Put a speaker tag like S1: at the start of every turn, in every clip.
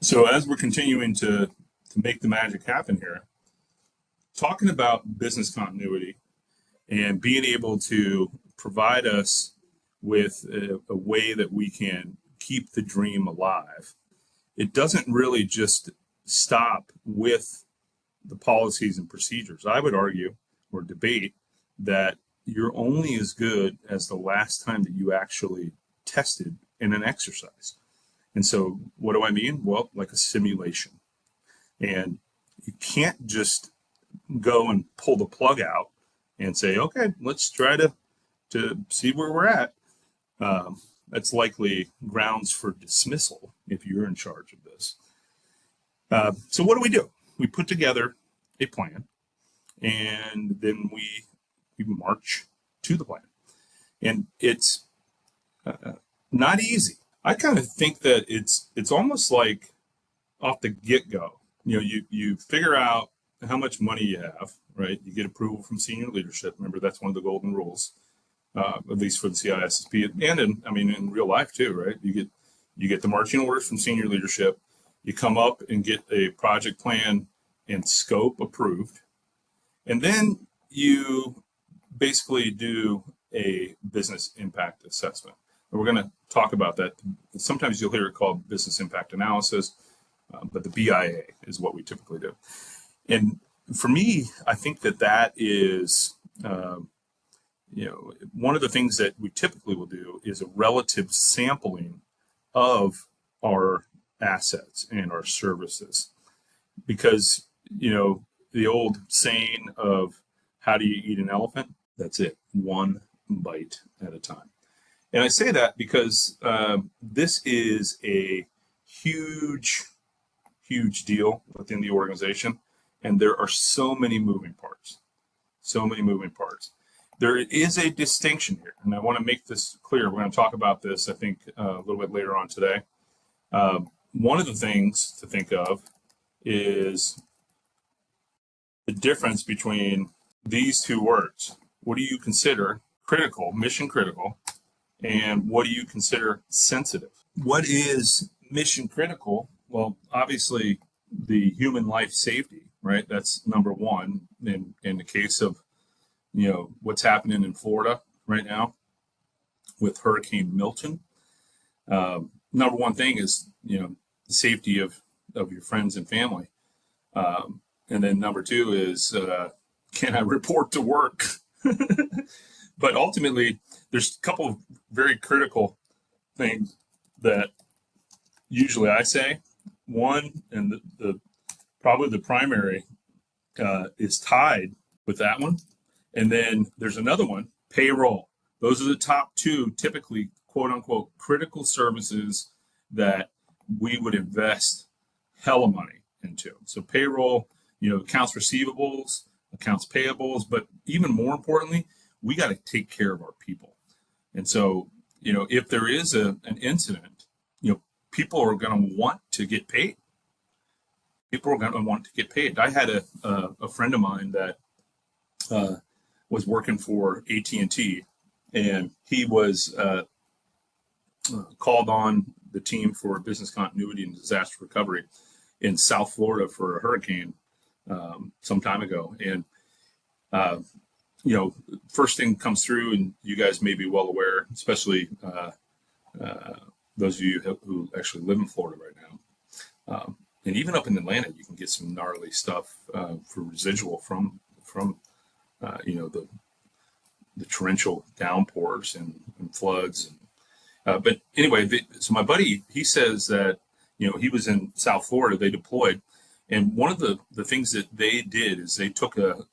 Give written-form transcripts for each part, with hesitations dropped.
S1: So as we're continuing to make the magic happen here, talking about business continuity and being able to provide us with a way that we can keep the dream alive, it doesn't really just stop with the policies and procedures. I would argue or debate that you're only as good as the last time that you actually tested in an exercise. And so what do I mean? Well, like a simulation. And you can't just go and pull the plug out and say, okay, let's try to see where we're at. That's likely grounds for dismissal if you're in charge of this. So what do? We put together a plan, and then we march to the plan. And it's not easy. I kind of think that it's almost like off the get-go. You figure out how much money you have, right? You get approval from senior leadership. Remember, that's one of the golden rules, at least for the CISSP, and in real life too, right? You get the marching orders from senior leadership. You come up and get a project plan and scope approved, and then you basically do a business impact assessment. And we're going to talk about that. Sometimes you'll hear it called business impact analysis, but the BIA is what we typically do. And for me, I think that is, one of the things that we typically will do is a relative sampling of our assets and our services. Because, the old saying of how do you eat an elephant? That's it, one bite at a time. And I say that because this is a huge deal within the organization. And there are so many moving parts. There is a distinction here. And I want to make this clear. We're going to talk about this, I think, a little bit later on today. One of the things to think of is the difference between these two words. What do you consider critical, mission critical, and what do you consider sensitive? What is mission critical? Well, obviously, the human life safety, right? That's number one in the case of, what's happening in Florida right now with Hurricane Milton. Number one thing is, the safety of your friends and family. And then number two is, can I report to work? But ultimately, there's a couple of very critical things that usually I say. One, and the probably the primary is tied with that one. And then there's another one, payroll. Those are the top two, typically, quote unquote, critical services that we would invest hella money into. So payroll, accounts receivables, accounts payables, but even more importantly, we got to take care of our people. And so, if there is an incident, people are going to want to get paid. I had a friend of mine that was working for AT&T, and he was called on the team for business continuity and disaster recovery in South Florida for a hurricane some time ago. And, first thing comes through, and you guys may be well aware, especially those of you who actually live in Florida right now. And even up in Atlanta, you can get some gnarly stuff for residual from the torrential downpours and floods. But anyway, so my buddy, he says that, he was in South Florida, they deployed. And one of the things that they did is they took a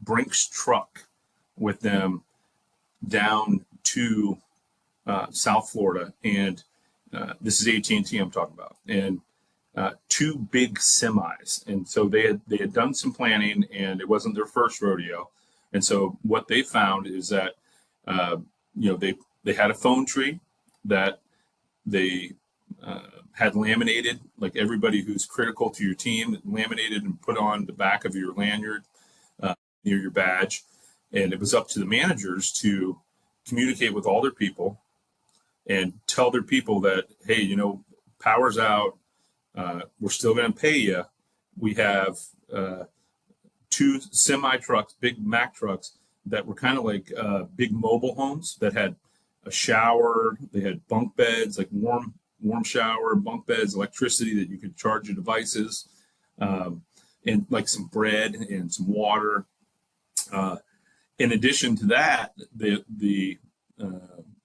S1: Brinks truck with them down to South Florida. And this is AT&T I'm talking about. And two big semis. And so they had done some planning, and it wasn't their first rodeo. And so what they found is that, they had a phone tree that they had laminated, like everybody who's critical to your team, laminated and put on the back of your lanyard near your badge. And it was up to the managers to communicate with all their people and tell their people that, hey, power's out, We're still going to pay you. We have 2 semi trucks, big Mack trucks that were kind of like big mobile homes that had a shower. They had bunk beds, like warm shower, bunk beds, electricity that you could charge your devices, and like some bread and some water. In addition to that, the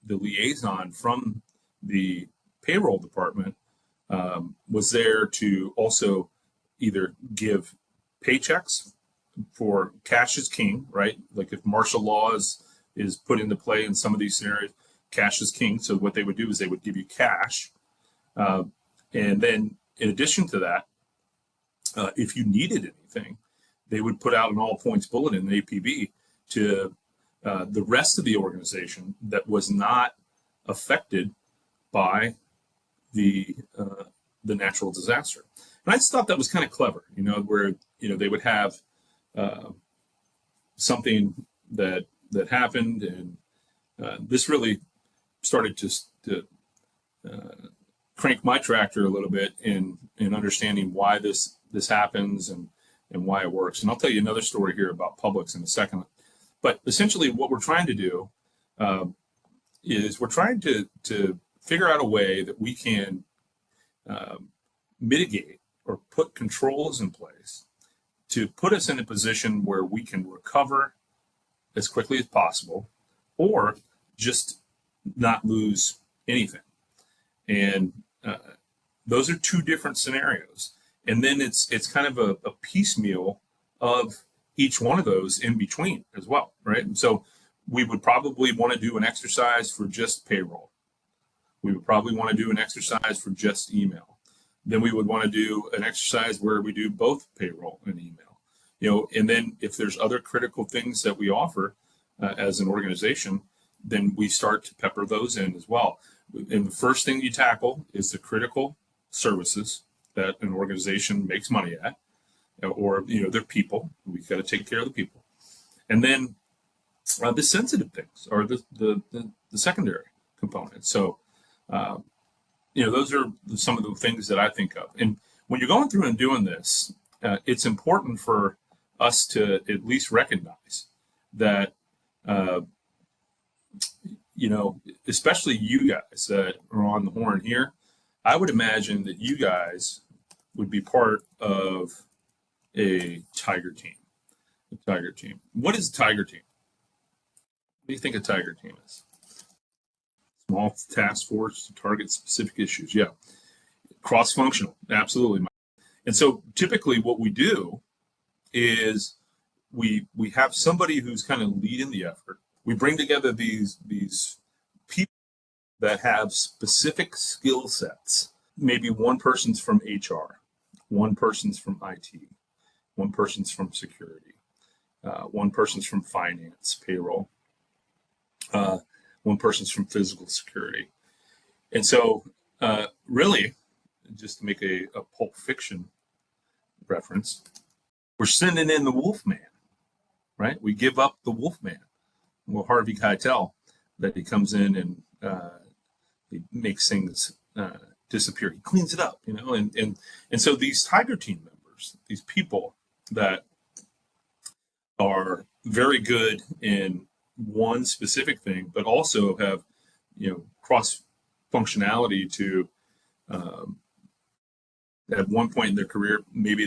S1: liaison from the payroll department was there to also either give paychecks for cash is king, right? Like if martial law is put into play in some of these scenarios, cash is king. So what they would do is they would give you cash. And then in addition to that, if you needed anything, they would put out an all points bulletin, an APB, to the rest of the organization that was not affected by the natural disaster. And I just thought that was kind of clever, where they would have something that happened, and this really started to crank my tractor a little bit in understanding why this happens and why it works. And I'll tell you another story here about Publix in a second. But essentially, what we're trying to do is we're trying to figure out a way that we can mitigate or put controls in place to put us in a position where we can recover as quickly as possible, or just not lose anything. And those are 2 different scenarios. And then it's kind of a piecemeal of each one of those in between as well, right? And so we would probably want to do an exercise for just payroll. We would probably want to do an exercise for just email. Then we would want to do an exercise where we do both payroll and email. And then if there's other critical things that we offer as an organization, then we start to pepper those in as well. And the first thing you tackle is the critical services that an organization makes money at, or their people. We've got to take care of the people. And then the sensitive things are the secondary components. So those are some of the things that I think of. And when you're going through and doing this, it's important for us to at least recognize that especially you guys that are on the horn here, I would imagine that you guys would be part of a tiger team. A tiger team. What is a tiger team? What do you think a tiger team is? Small task force to target specific issues. Yeah. Cross-functional. Absolutely. And so typically what we do is we have somebody who's kind of leading the effort. We bring together these people that have specific skill sets. Maybe one person's from HR, one person's from IT, one person's from security, one person's from finance, payroll, one person's from physical security. And so really, just to make a Pulp Fiction reference, we're sending in the Wolfman, right? We give up the Wolfman. Well, Harvey Keitel, that he comes in and he makes things disappear. He cleans it up, and so these tiger team members, these people that are very good in one specific thing, but also have, cross functionality to, at one point in their career, maybe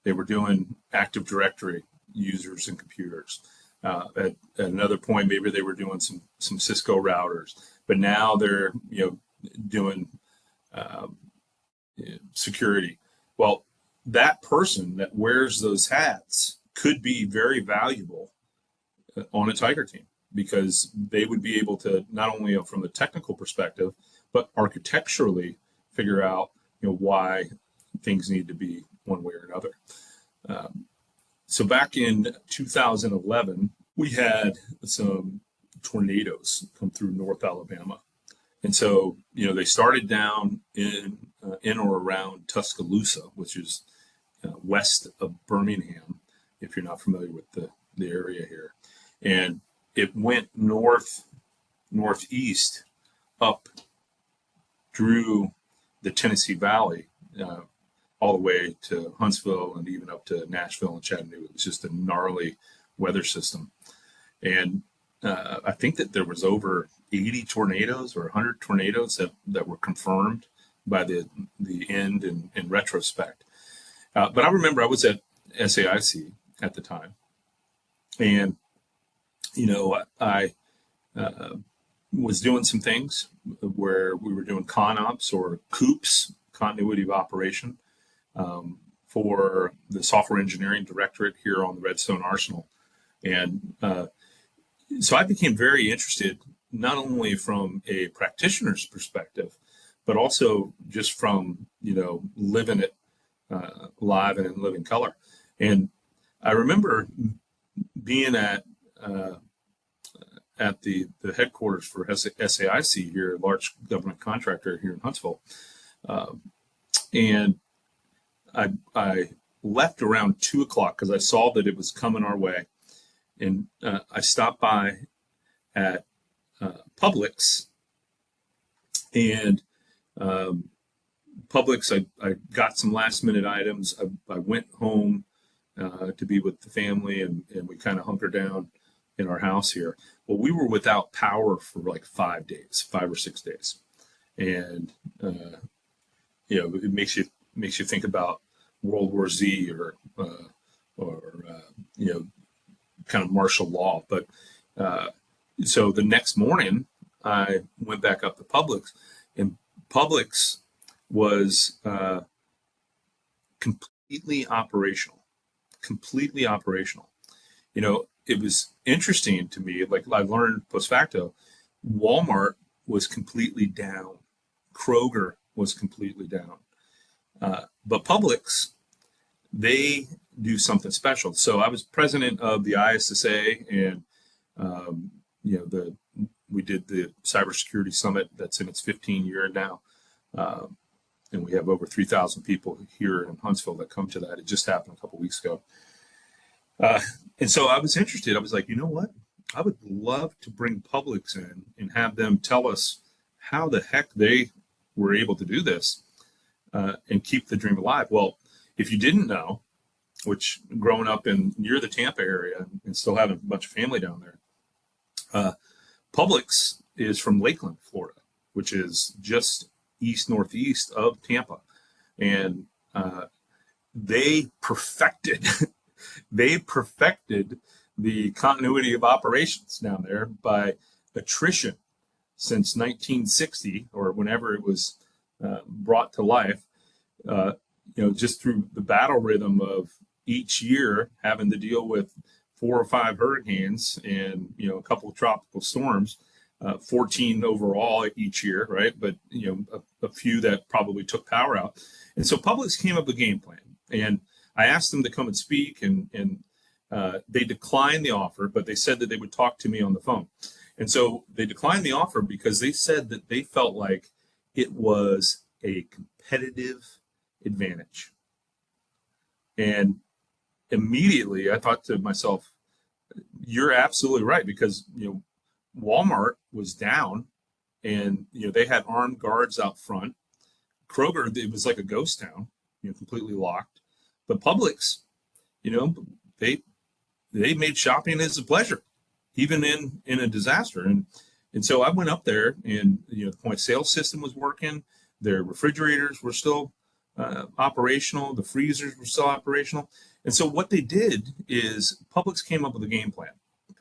S1: they were doing Active Directory users and computers. At another point, maybe they were doing some Cisco routers, but now they're doing security. Well, that person that wears those hats could be very valuable on a tiger team, because they would be able to not only from the technical perspective, but architecturally figure out why things need to be one way or another. So back in 2011, we had some tornadoes come through North Alabama. And so, they started down in or around Tuscaloosa, which is west of Birmingham, if you're not familiar with the area here. And it went northeast up through the Tennessee Valley all the way to Huntsville and even up to Nashville and Chattanooga. It was just a gnarly weather system. And I think that there was over 80 tornadoes or 100 tornadoes that were confirmed by the end in retrospect. But I remember I was at SAIC at the time. And, I was doing some things where we were doing con ops or COOPs, continuity of operation, for the software engineering directorate here on the Redstone Arsenal. And so I became very interested, not only from a practitioner's perspective, but also just from, living it live and in living color. And I remember being at the headquarters for SAIC here, a large government contractor here in Huntsville. And I left around 2 o'clock because I saw that it was coming our way. And I stopped by at Publix, and Publix, I got some last minute items. I went home to be with the family, and we kind of hunkered down in our house here. Well, we were without power for like 5 days, 5 or 6 days. And, it makes you think about World War Z or kind of martial law. But so the next morning, I went back up to Publix, and Publix was completely operational. It was interesting to me, like I learned post facto, Walmart was completely down. Kroger was completely down. But Publix, they do something special. So I was president of the ISSA, and we did the cybersecurity summit that's in its 15th year now, and we have over 3,000 people here in Huntsville that come to that. It just happened a couple weeks ago, and so I was interested. I was like, you know what? I would love to bring Publix in and have them tell us how the heck they were able to do this and keep the dream alive. Well, if you didn't know, which growing up near the Tampa area and still having a bunch of family down there, Publix is from Lakeland, Florida, which is just northeast of Tampa. And they perfected the continuity of operations down there by attrition since 1960 or whenever it was brought to life, just through the battle rhythm of each year having to deal with 4 or 5 hurricanes and, a couple of tropical storms, 14 overall each year, right? But, a few that probably took power out. And so Publix came up with a game plan. And I asked them to come and speak, and they declined the offer, but they said that they would talk to me on the phone. And so they declined the offer because they said that they felt like it was a competitive advantage. And immediately I thought to myself, you're absolutely right, because Walmart was down, and they had armed guards out front. Kroger, it was like a ghost town, completely locked. But Publix, they made shopping as a pleasure, even in a disaster. And so I went up there, and the point of sale system was working. Their refrigerators were still operational. The freezers were still operational. And so what they did is Publix came up with a game plan.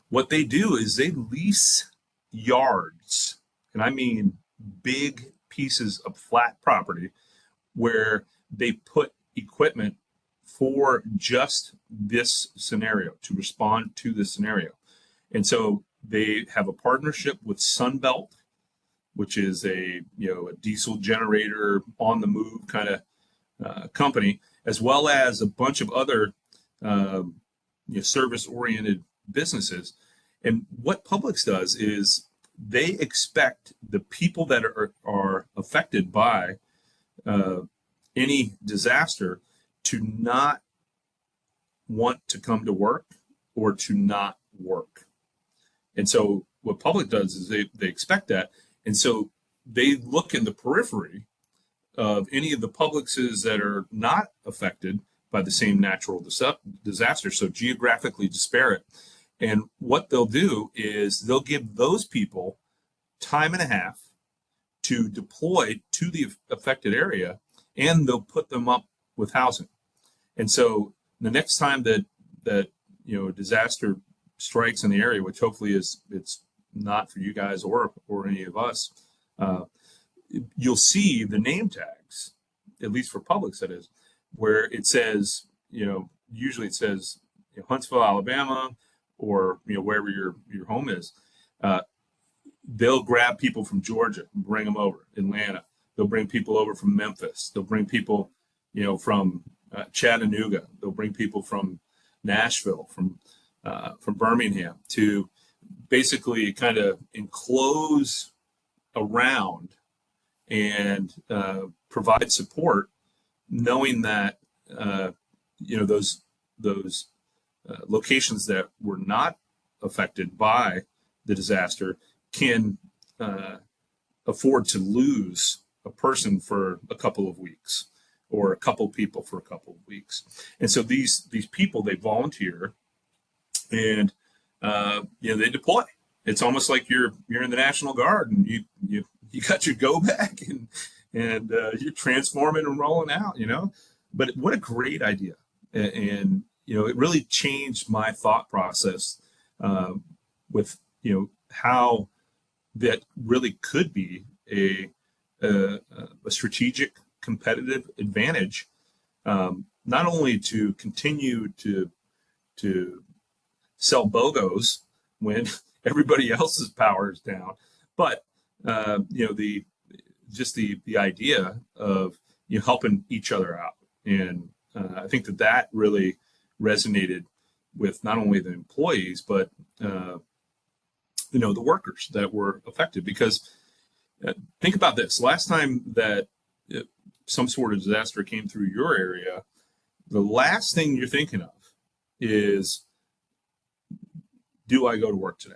S1: What they do is they lease yards, and I mean big pieces of flat property, where they put equipment for just this scenario, to respond to this scenario. And so they have a partnership with Sunbelt, which is a diesel generator on the move kind of company, as well as a bunch of other service-oriented businesses. And what Publix does is they expect the people that are affected by any disaster to not want to come to work or to not work. And so what Publix does is they expect that. And so they look in the periphery of any of the publixes that are not affected by the same natural disaster, so geographically disparate. And what they'll do is they'll give those people time and a half to deploy to the affected area, and they'll put them up with housing. And so the next time that a disaster strikes in the area, which hopefully it's not for you guys or any of us, you'll see the name tags, at least for Publix that is, where it says, usually it says Huntsville, Alabama, or wherever your home is. They'll grab people from Georgia and bring them over. Atlanta. They'll bring people over from Memphis. They'll bring people, from Chattanooga. They'll bring people from Nashville, from Birmingham, to basically kind of enclose around and provide support, knowing that those locations that were not affected by the disaster can afford to lose a person for a couple of weeks, or a couple people for a couple of weeks. And so these people, they volunteer, and they deploy. It's almost like you're in the National Guard, and you got your go back, and you're transforming and rolling out. But what a great idea, and it really changed my thought process with how that really could be a strategic competitive advantage, not only to continue to sell BOGOs when everybody else's power is down, but the idea of helping each other out. And I think that really resonated with not only the employees, but the workers that were affected. Because think about this: last time that some sort of disaster came through your area, the last thing you're thinking of is, do I go to work today?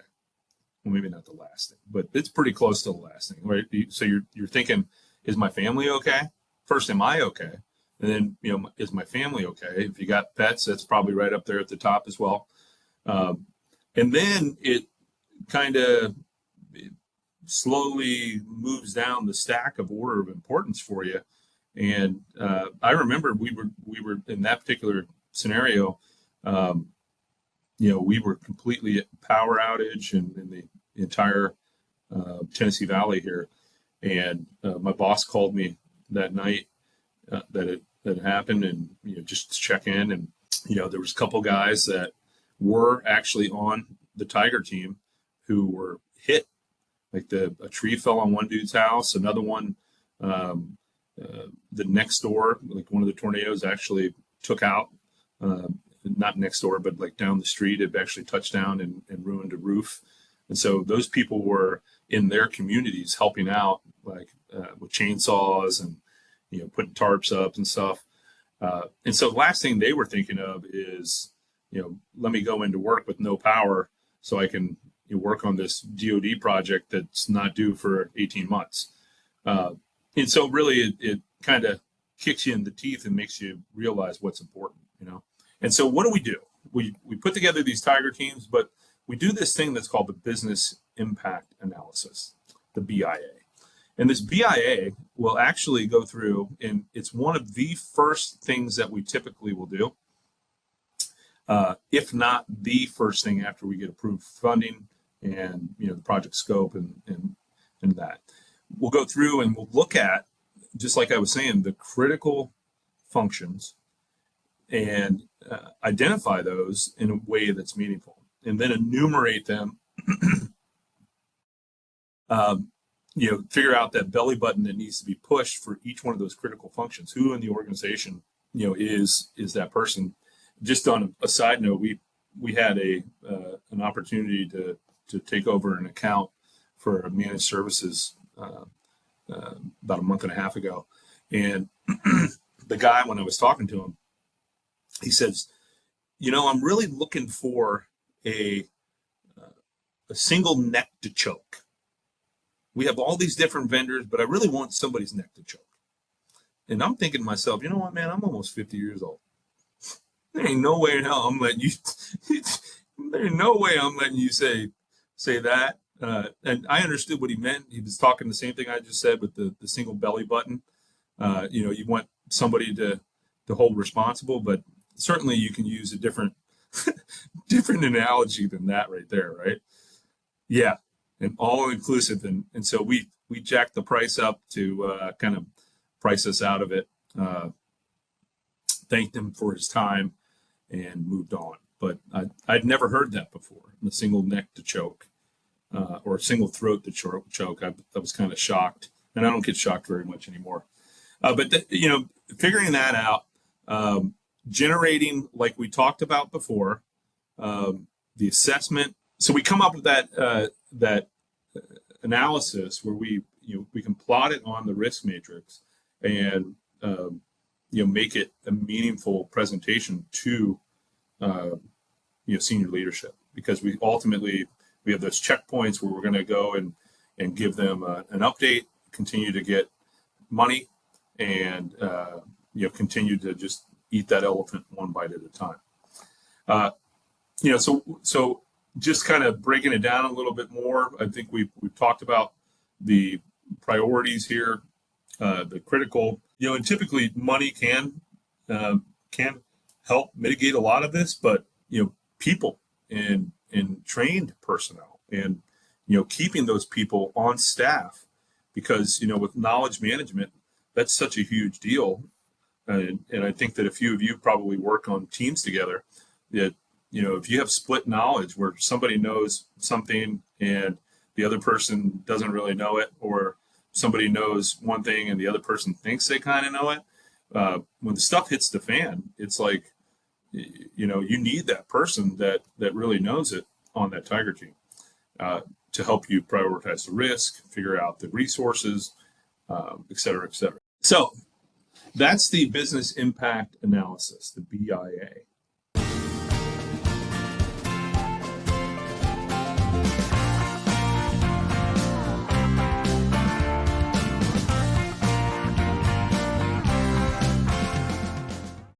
S1: Well, maybe not the last thing, but it's pretty close to the last thing, right? So you're thinking, is my family okay? First, am I okay? And then, is my family okay? If you got pets, that's probably right up there at the top as well. And then it kind of slowly moves down the stack of order of importance for you. And I remember we were in that particular scenario. We were completely at power outage in the entire Tennessee Valley here. And my boss called me that night that it happened, and just to check in. And there was a couple guys that were actually on the Tiger team who were hit. Like a tree fell on one dude's house, another one, the next door, like one of the tornadoes actually took out, not next door, but like down the street, it actually touched down and ruined a roof. And so those people were in their communities helping out, like with chainsaws and, putting tarps up and stuff. And so the last thing they were thinking of is, let me go into work with no power so I can work on this DoD project that's not due for 18 months. And so really it kind of kicks you in the teeth and makes you realize what's important, And so what do? We put together these Tiger teams, but we do this thing that's called the business impact analysis, the BIA. And this BIA will actually go through, and it's one of the first things that we typically will do, if not the first thing after we get approved funding and the project scope and that. We'll go through and we'll look at, just like I was saying, the critical functions and identify those in a way that's meaningful, and then enumerate them. Figure out that belly button that needs to be pushed for each one of those critical functions. Who in the organization, is that person? Just on a side note, we had an opportunity to take over an account for managed services about a month and a half ago, and the guy, when I was talking to him, he says, I'm really looking for a single neck to choke. We have all these different vendors, but I really want somebody's neck to choke. And I'm thinking to myself, you know what, man, I'm almost 50 years old. There ain't no way in hell I'm letting you. There ain't no way I'm letting you say that. And I understood what he meant. He was talking the same thing I just said with the single belly button. You want somebody to hold responsible, but certainly you can use a different different analogy than that right there, right? Yeah, and all inclusive, and so we jacked the price up to kind of price us out of it. Thanked him for his time and moved on. But I'd never heard that before, the single neck to choke or single throat to choke. I was kind of shocked, and I don't get shocked very much anymore. But figuring that out, generating, like we talked about before, the assessment. So we come up with that analysis where we can plot it on the risk matrix and make it a meaningful presentation to senior leadership, because we have those checkpoints where we're going to go and give them an update, continue to get money, and continue to just eat that elephant one bite at a time. So just kind of breaking it down a little bit more, I think we've talked about the priorities here, the critical, and typically money can help mitigate a lot of this, but people and trained personnel, and keeping those people on staff, because with knowledge management, that's such a huge deal. And I think that a few of you probably work on teams together, that if you have split knowledge where somebody knows something and the other person doesn't really know it, or somebody knows one thing and the other person thinks they kind of know it, when the stuff hits the fan, it's like, you need that person that really knows it on that tiger team to help you prioritize the risk, figure out the resources, et cetera, et cetera. So that's the business impact analysis, the BIA.